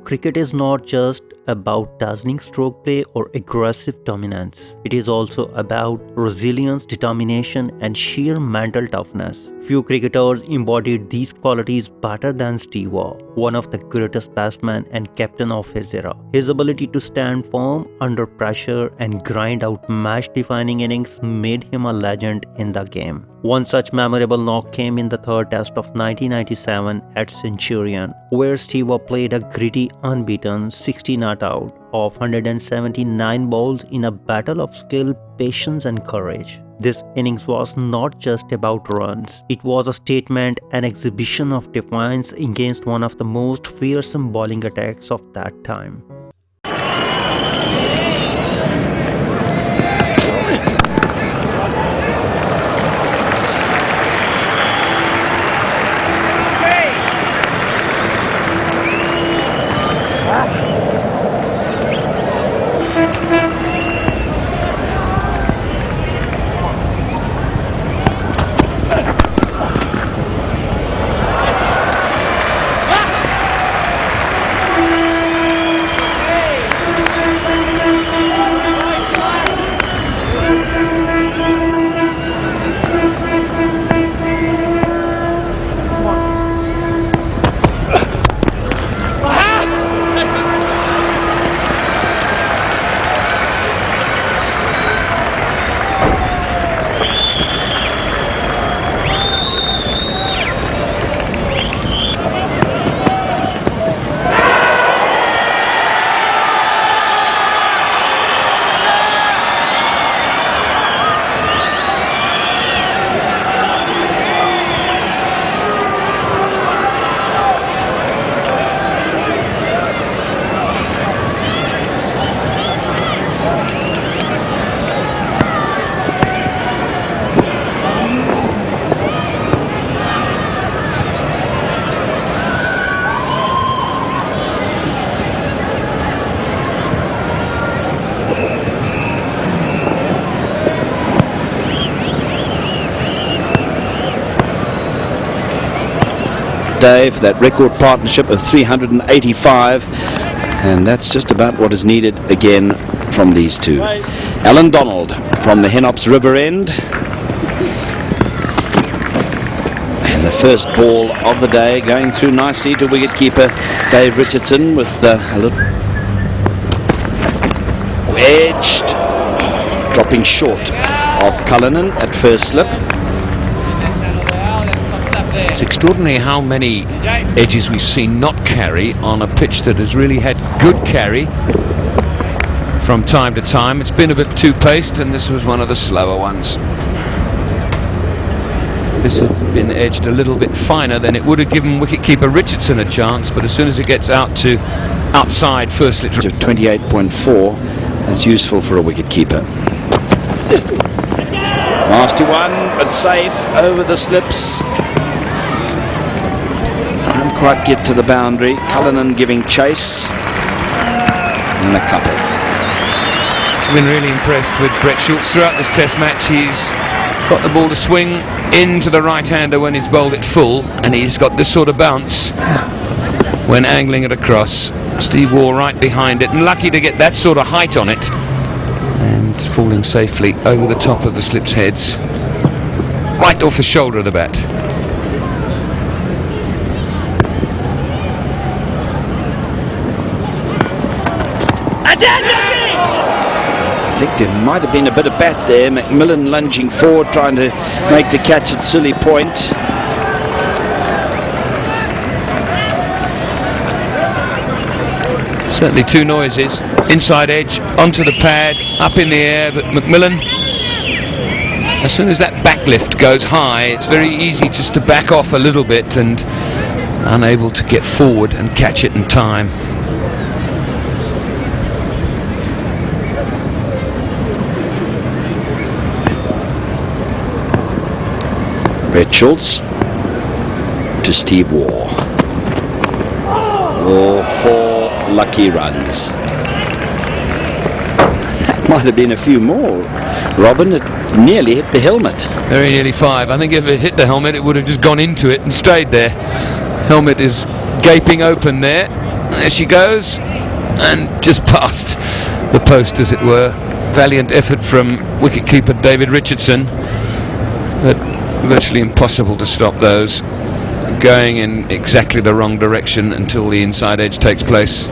cricket is not just about dazzling stroke play or aggressive dominance. It is also about resilience, determination, and sheer mental toughness. Few cricketers embodied these qualities better than Steve Waugh, one of the greatest batsmen and captain of his era. His ability to stand firm under pressure and grind out match-defining innings made him a legend in the game. One such memorable knock came in the third test of 1997 at Centurion, where Steve Waugh played a gritty, unbeaten 60 not out of 179 balls in a battle of skill, patience, and courage. This innings was not just about runs. It was a statement, an exhibition of defiance against one of the most fearsome bowling attacks of that time. Dave, that record partnership of 385, and that's just about what is needed again from these two. Allan Donald from the Henops River End, and the first ball of the day going through nicely to wicketkeeper Dave Richardson with a little wedged, dropping short of Cullinan at first slip. It's extraordinary how many edges we've seen not carry on a pitch that has really had good carry from time to time. It's been a bit too paced, and this was one of the slower ones. If this had been edged a little bit finer, then it would have given wicketkeeper Richardson a chance, but as soon as it gets out to outside first slip, 28.4, that's useful for a wicketkeeper. Nasty one, but safe over the slips. Can't quite get to the boundary. Cullinan giving chase. And a couple. I've been really impressed with Brett Schultz throughout this test match. He's got the ball to swing into the right-hander when he's bowled it full, and he's got this sort of bounce when angling it across. Steve Waugh right behind it, and lucky to get that sort of height on it, and falling safely over the top of the slip's heads, right off the shoulder of the bat. I think there might have been a bit of bat there. McMillan lunging forward, trying to make the catch at Silly Point. Certainly two noises. Inside edge, onto the pad, up in the air, but McMillan, as soon as that backlift goes high, it's very easy just to back off a little bit, and unable to get forward and catch it in time. Brett Schultz to Steve Waugh. All 4 lucky runs. That might have been a few more, Robin. It nearly hit the helmet. Very nearly 5. I think if it hit the helmet, it would have just gone into it and stayed there. Helmet is gaping open there. There she goes, and just past the post, as it were. Valiant effort from wicketkeeper David Richardson, but virtually impossible to stop those, going in exactly the wrong direction until the inside edge takes place.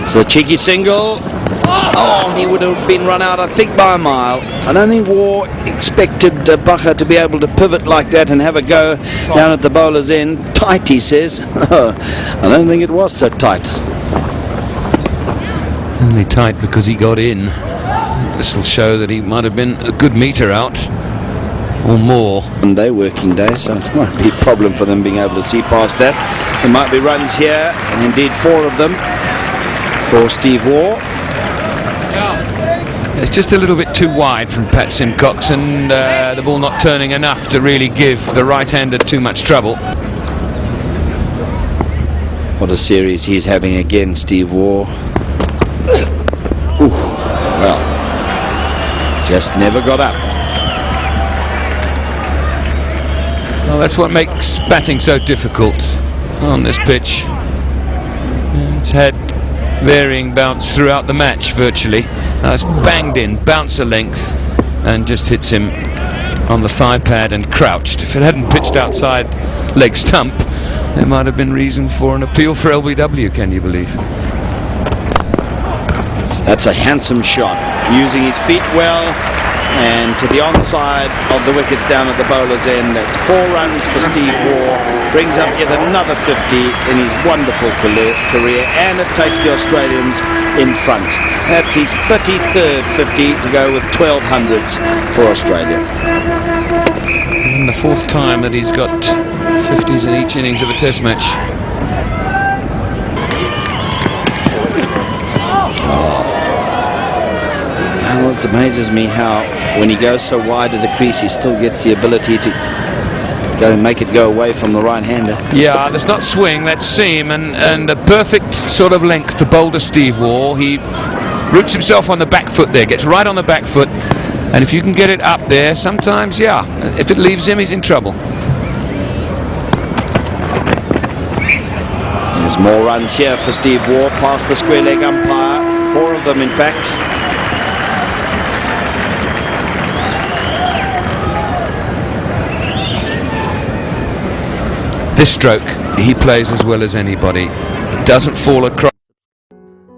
It's a cheeky single. Oh, he would have been run out, I think, by a mile. I don't think Waugh expected Waugh to be able to pivot like that and have a go down at the bowler's end. Tight, he says. I don't think it was so tight. Only tight because he got in. This will show that he might have been a good metre out or more. Monday, working day, so it might be a problem for them being able to see past that. There might be runs here, and indeed 4 of them for Steve Waugh. It's just a little bit too wide from Pat Simcox, and the ball not turning enough to really give the right-hander too much trouble. What a series he's having again, Steve Waugh. Ooh, well, just never got up. Well, that's what makes batting so difficult on this pitch. It's had varying bounce throughout the match virtually. Now it's banged in, bouncer length, and just hits him on the thigh pad and crouched. If it hadn't pitched outside leg stump, there might have been reason for an appeal for LBW, can you believe? That's a handsome shot, using his feet well, and to the onside of the wickets down at the bowler's end. That's 4 runs for Steve Waugh, brings up yet another 50 in his wonderful career, and it takes the Australians in front. That's his 33rd 50 to go with 12 hundreds for Australia. And the 4th time that he's got 50s in each innings of a test match. Well, it amazes me how when he goes so wide of the crease, he still gets the ability to go and make it go away from the right-hander. Yeah, that's not swing, that's seam, and a perfect sort of length to bowl to Steve Waugh. He roots himself on the back foot there, gets right on the back foot, and if you can get it up there, sometimes, yeah, if it leaves him, he's in trouble. There's more runs here for Steve Waugh past the square leg umpire, 4 of them in fact. This stroke, he plays as well as anybody. Doesn't fall across.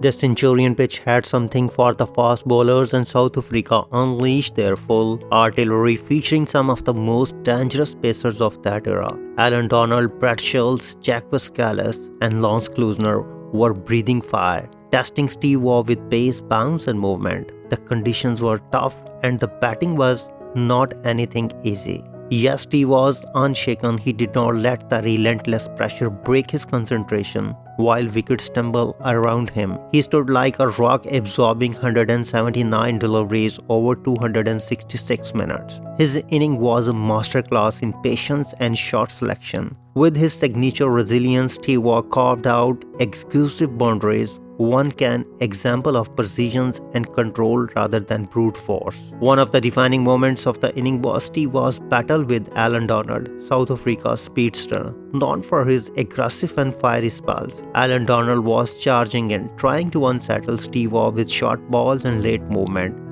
The Centurion pitch had something for the fast bowlers, and South Africa unleashed their full artillery, featuring some of the most dangerous pacers of that era. Allan Donald, Schultz, Jacques Kallis, and Lance Klusener were breathing fire, testing Steve Waugh with pace, bounce, and movement. The conditions were tough, and the batting was not anything easy. Yes, Steve was unshaken. He did not let the relentless pressure break his concentration. While wickets stumbled around him, he stood like a rock, absorbing 179 deliveries over 266 minutes. His inning was a masterclass in patience and shot selection. With his signature resilience, Steve Waugh carved out exclusive boundaries. One can example of precision and control rather than brute force. One of the defining moments of the inning was Steve Waugh's battle with Allan Donald, South Africa's speedster. Known for his aggressive and fiery spells, Allan Donald was charging in, trying to unsettle Steve Waugh with short balls and late movement.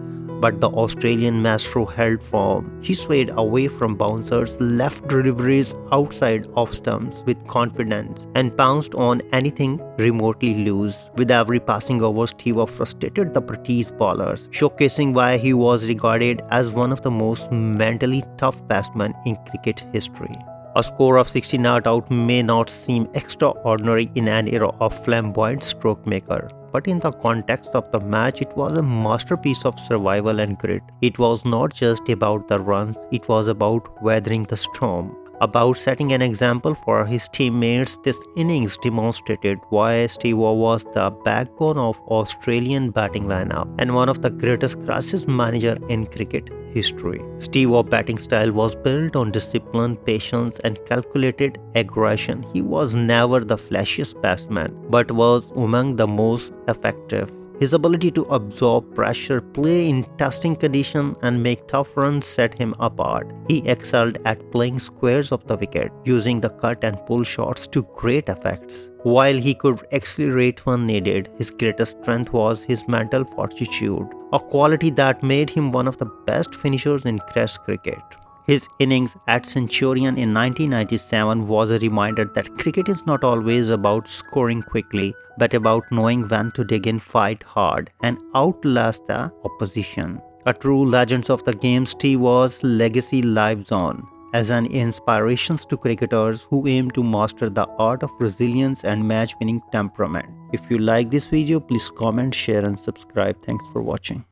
But the Australian maestro held firm. He swayed away from bouncers, left deliveries outside off stumps with confidence, and pounced on anything remotely loose. With every passing over, Steve frustrated the British bowlers, showcasing why he was regarded as one of the most mentally tough batsmen in cricket history. A score of 60 not out may not seem extraordinary in an era of flamboyant stroke maker, but in the context of the match, it was a masterpiece of survival and grit. It was not just about the runs, it was about weathering the storm, about setting an example for his teammates. This innings demonstrated why Steve Waugh was the backbone of Australian batting lineup and one of the greatest crisis managers in cricket history. Steve Waugh's batting style was built on discipline, patience, and calculated aggression. He was never the flashiest batsman, but was among the most effective. His ability to absorb pressure, play in testing conditions, and make tough runs set him apart. He excelled at playing squares of the wicket, using the cut and pull shots to great effects. While he could accelerate when needed, his greatest strength was his mental fortitude, a quality that made him one of the best finishers in Test cricket. His innings at Centurion in 1997 was a reminder that cricket is not always about scoring quickly, but about knowing when to dig in, fight hard, and outlast the opposition. A true legend of the game, Steve Waugh's legacy lives on as an inspiration to cricketers who aim to master the art of resilience and match-winning temperament. If you like this video, please comment, share, and subscribe. Thanks for watching.